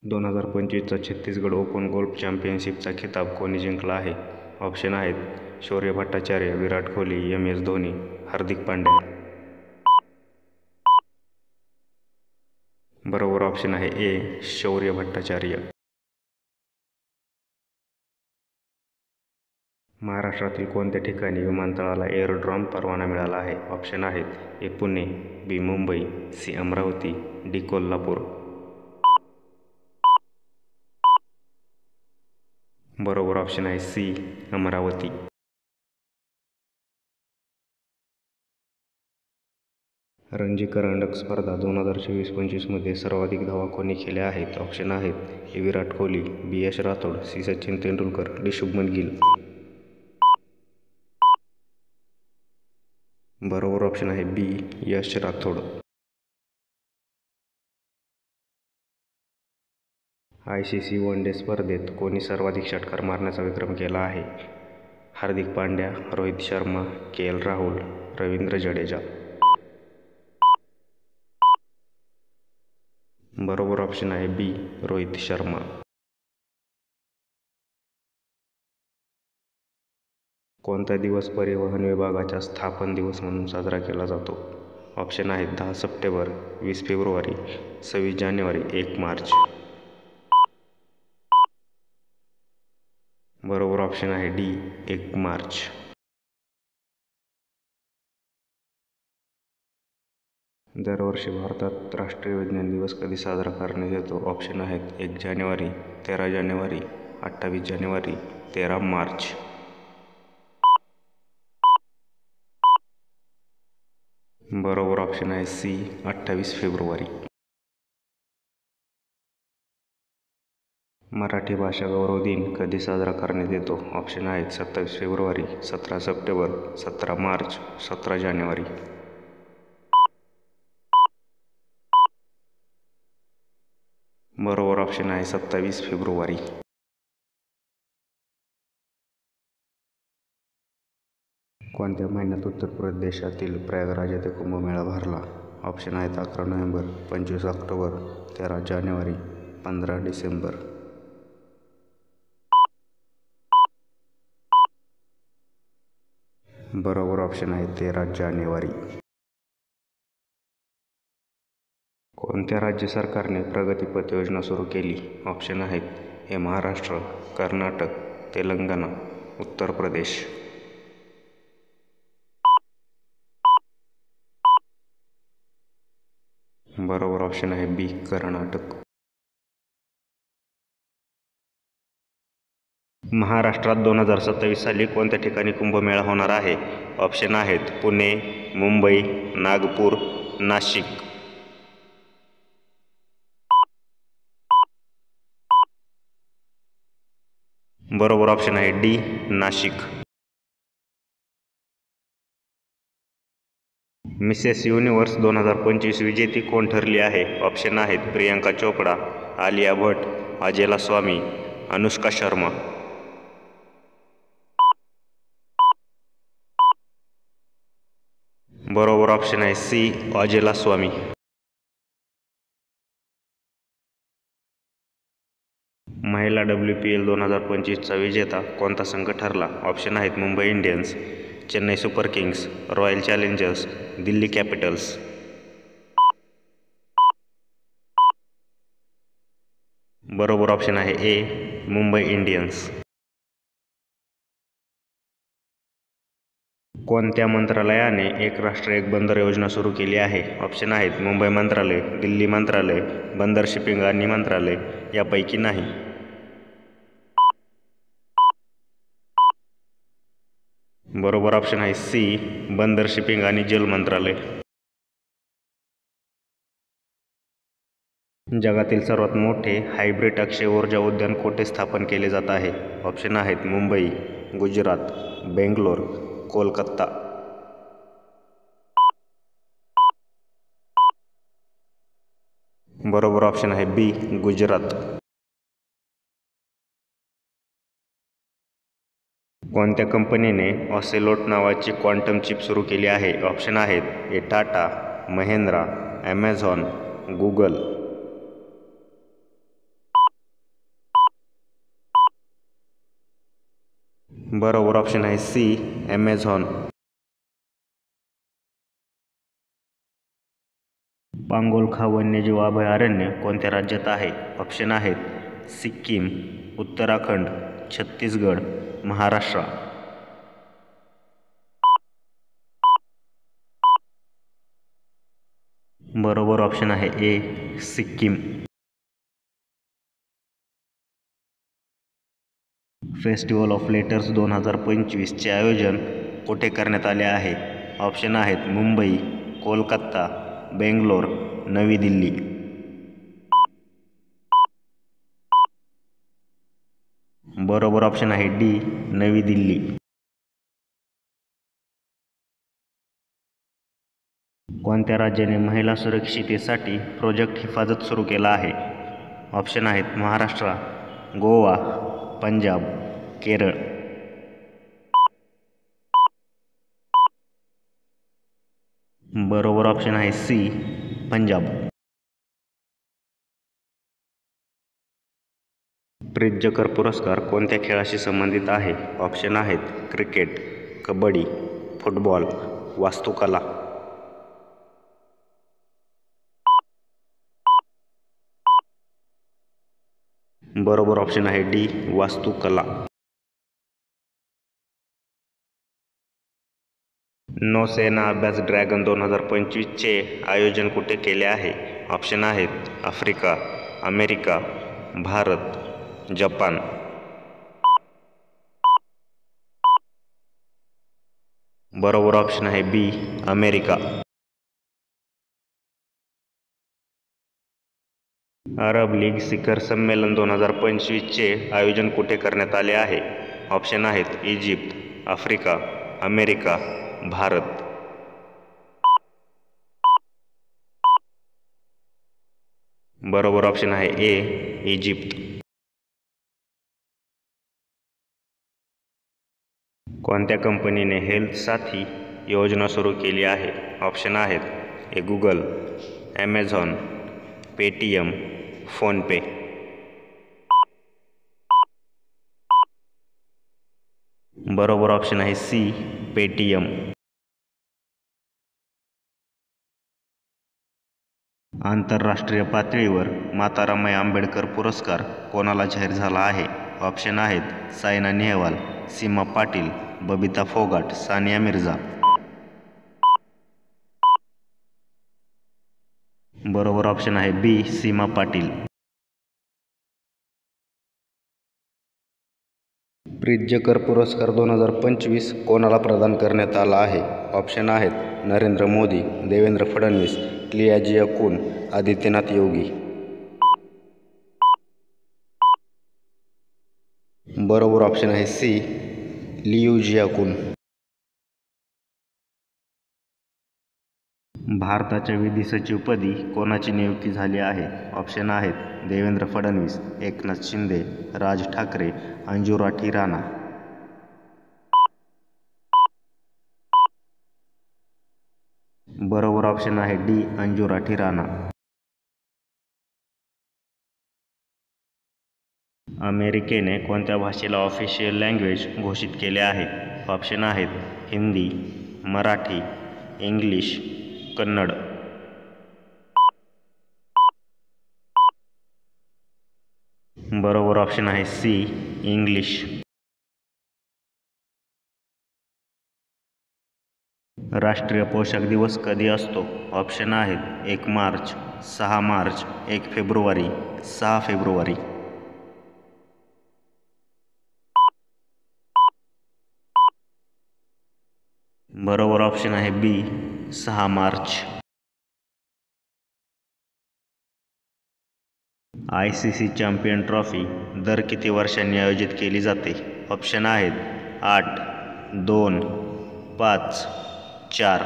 2025चा Chhattisgarh open golf चॅम्पियनशिपचा खिताब कोणी जिंकला आहे? ऑप्शन आहेत शौर्य भट्टाचार्य, विराट कोहली, MS धोनी, हार्दिक पांड्या. बरोबर ऑप्शन आहे ए, शौर्य भट्टाचार्य. महाराष्ट्रातील कोणत्या ठिकाणी विमानतळाला एअरड्रॉम परवाना मिळाला आहे? ऑप्शन आहेत ए, पुणे, बी, मुंबई, सी, अमरावती, डी, कोल्हापूर. बरोबर ऑप्शन आहे सी, अमरावती. रणजी करंडक स्पर्धा 2024-25 मध्ये सर्वाधिक धावा कोणी केल्या आहेत? ऑप्शन आहेत A, Virat Kohli, B, Yash Rathod, C, Sachin Tendulkar, D, Shubman Gill. बरोबर ऑप्शन आहे B, Yash Rathod. ICC one day स्पर्धेत कोणी सर्वाधिक षटकार मारण्याचा विक्रम केला आहे? हार्दिक पांड्या, रोहित शर्मा, KL राहुल, रवींद्र जडेजा. बरोबर ऑप्शन आहे बी, रोहित शर्मा. कोणता दिवस परिवहन विभागाचा स्थापन दिवस म्हणून साजरा केला जातो? ऑप्शन आहेत 10 सप्टेंबर, 20 फेब्रुवारी, 26 जानेवारी, 1 मार्च. बरोबर ऑप्शन आहे डी, 1 मार्च. दरवर्षी भारतात राष्ट्रीय विज्ञान दिवस कधी साजरा करण्यात येतो? ऑप्शन आहेत 1 जानेवारी, 13 जानेवारी, 28 जानेवारी, 13 मार्च. बरोबर ऑप्शन आहे सी, 28 फेब्रुवारी. मराठी भाषा गौरव दिन कधी साजरा करण्यात येतो? ऑप्शन आहेत 27 फेब्रुवारी, 17 सप्टेंबर, 17 मार्च, 17 जानेवारी. बरोबर ऑप्शन आहे 27 फेब्रुवारी. कोणत्या महिन्यात उत्तर प्रदेशातील प्रयागराज येथे कुंभमेळा भरला? ऑप्शन आहेत 11 नोव्हेंबर, 25 ऑक्टोबर, 13 जानेवारी, 15 डिसेंबर. बरोबर ऑप्शन आहे 13 जानेवारी. कोणत्या राज्य सरकारने प्रगतीपथ योजना सुरू केली? ऑप्शन आहेत हे महाराष्ट्र, कर्नाटक, तेलंगणा, उत्तर प्रदेश. बरोबर ऑप्शन आहे बी, कर्नाटक. महाराष्ट्रात 2027 साली कोणत्या ठिकाणी कुंभमेळा होणार आहे? ऑप्शन आहेत पुणे, मुंबई, नागपूर, नाशिक. बरोबर ऑप्शन आहे डी, नाशिक. मिसेस युनिव्हर्स 2025 विजेती कोण ठरली आहे? ऑप्शन आहेत प्रियंका चोपडा, आलिया भट, अजेला स्वामी, अनुष्का शर्मा. बरोबर ऑप्शन आहे सी, अजेला स्वामी. महिला WPL 2025चा विजेता कोणता संघ ठरला? ऑप्शन आहेत Mumbai Indians, Chennai super Kings, royal challengers, Delhi Capitals. बरोबर ऑप्शन आहे ए, मुंबई इंडियन्स. कोणत्या मंत्रालयाने एक राष्ट्र एक बंदर योजना सुरू केली आहे? ऑप्शन आहेत मुंबई मंत्रालय, दिल्ली मंत्रालय, बंदर शिपिंग आणि मंत्रालय, यापैकी नाही. बरोबर ऑप्शन आहे सी, बंदर शिपिंग आणि जल मंत्रालय. जगातील सर्वात मोठे हायब्रिड अक्षय ऊर्जा उद्यान कोठे स्थापन केले जात आहे? ऑप्शन आहेत मुंबई, गुजरात, बेंगलोर, कोलकाता. बरोबर ऑप्शन आहे बी, गुजरात. कोणत्या कंपनीने ऑसेलोट नावाची क्वांटम चिप सुरू केली आहे? ऑप्शन आहेत ए, टाटा, महिंद्रा, ॲमेझॉन, गुगल. बरोबर ऑप्शन आहे सी, ॲमेझॉन. पांगोलखा वन्यजीव अभयारण्य कोणत्या राज्यात आहे? ऑप्शन आहेत सिक्कीम, उत्तराखंड, छत्तीसगड, महाराष्ट्र. बरोबर ऑप्शन आहे ए, सिक्कीम. फेस्टिवल ऑफ लेटर्स 2025चे आयोजन कुठे करण्यात आले आहे? ऑप्शन आहेत मुंबई, कोलकाता, बेंगलोर, नवी दिल्ली. बरोबर ऑप्शन आहे डी, नवी दिल्ली. कोणत्या राज्याने महिला सुरक्षिततेसाठी प्रोजेक्ट हिफाजत सुरू केला आहे? ऑप्शन आहेत महाराष्ट्र, गोवा, पंजाब, केरळ. बरोबर ऑप्शन आहे सी, पंजाब. प्रित्झकर पुरस्कार कोणत्या खेळाशी संबंधित आहे? ऑप्शन आहेत क्रिकेट, कबड्डी, फुटबॉल, वास्तुकला. बरोबर ऑप्शन आहे डी, वास्तुकला. नौसेना अभ्यास ड्रॅगन 2025चे आयोजन कुठे केले आहे? ऑप्शन आहेत आफ्रिका, अमेरिका, भारत, जपान. बरोबर ऑप्शन आहे बी, अमेरिका. अरब लीग शिखर संमेलन 2025चे आयोजन कुठे करण्यात आले आहे? ऑप्शन आहेत इजिप्त, आफ्रिका, अमेरिका, भारत. बरोबर ऑप्शन आहे ए, इजिप्त. कोणत्या कंपनीने हेल्थ साथी योजना सुरू केली आहे? ऑप्शन आहेत गुगल, ॲमेझॉन, पेटीएम, फोनपे. बरोबर ऑप्शन आहे सी, पेटीएम. आंतरराष्ट्रीय पातळीवर मातारामाई आंबेडकर पुरस्कार कोणाला जाहीर झाला आहे? ऑप्शन आहेत सायना नेहवाल, सीमा पाटील, बबिता फोगाट, सानिया मिर्झा. बरोबर ऑप्शन आहे बी, सीमा पाटील. प्रित्झकर पुरस्कार 2025 कोणाला प्रदान करण्यात आला आहे? ऑप्शन आहेत नरेंद्र मोदी, देवेंद्र फडणवीस, लियाजिया कुन, आदित्यनाथ योगी. बरोबर ऑप्शन आहे सी, लियू जियाकुन. भारताच्या विधी सचिवपदी कोणाची नियुक्ती झाली आहे? ऑप्शन आहेत देवेंद्र फडणवीस, एकनाथ शिंदे, राज ठाकरे, अंजुराठी राणा. बरोबर ऑप्शन आहे डी, अंजुराठी राणा. अमेरिकेने कोणत्या भाषेला ऑफिशियल लँग्वेज घोषित केले आहे? ऑप्शन आहेत हिंदी, मराठी, इंग्लिश, कन्नड. बरोबर ऑप्शन आहे सी, इंग्लिश. राष्ट्रीय पोषक दिवस कधी असतो? ऑप्शन आहेत 1 मार्च, 6 मार्च, 1 फेब्रुवारी, 6 फेब्रुवारी. बरोबर ऑप्शन आहे बी, 6 मार्च. ICC चॅम्पियन ट्रॉफी दर किती वर्षांनी आयोजित केली जाते? ऑप्शन आहेत 8, 2, 5, 4.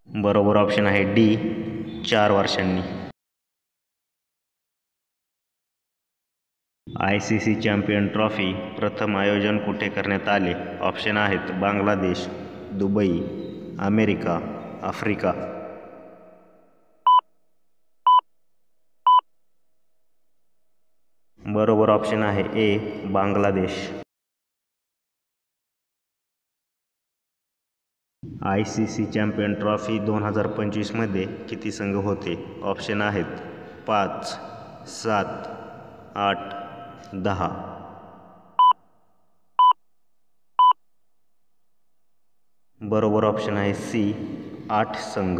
बरोबर ऑप्शन आहे डी, 4 वर्षांनी. ICC चॅम्पियन ट्रॉफी प्रथम आयोजन कुठे करण्यात आले? ऑप्शन आहेत बांगलादेश, दुबई, अमेरिका, आफ्रिका. बरोबर ऑप्शन आहे ए बांगलादेश. ICC चॅम्पियन ट्रॉफी 2025मध्ये किती संघ होते? ऑप्शन आहेत 5, 7, 8, 10. बरोबर ऑप्शन आहे सी 8 संघ.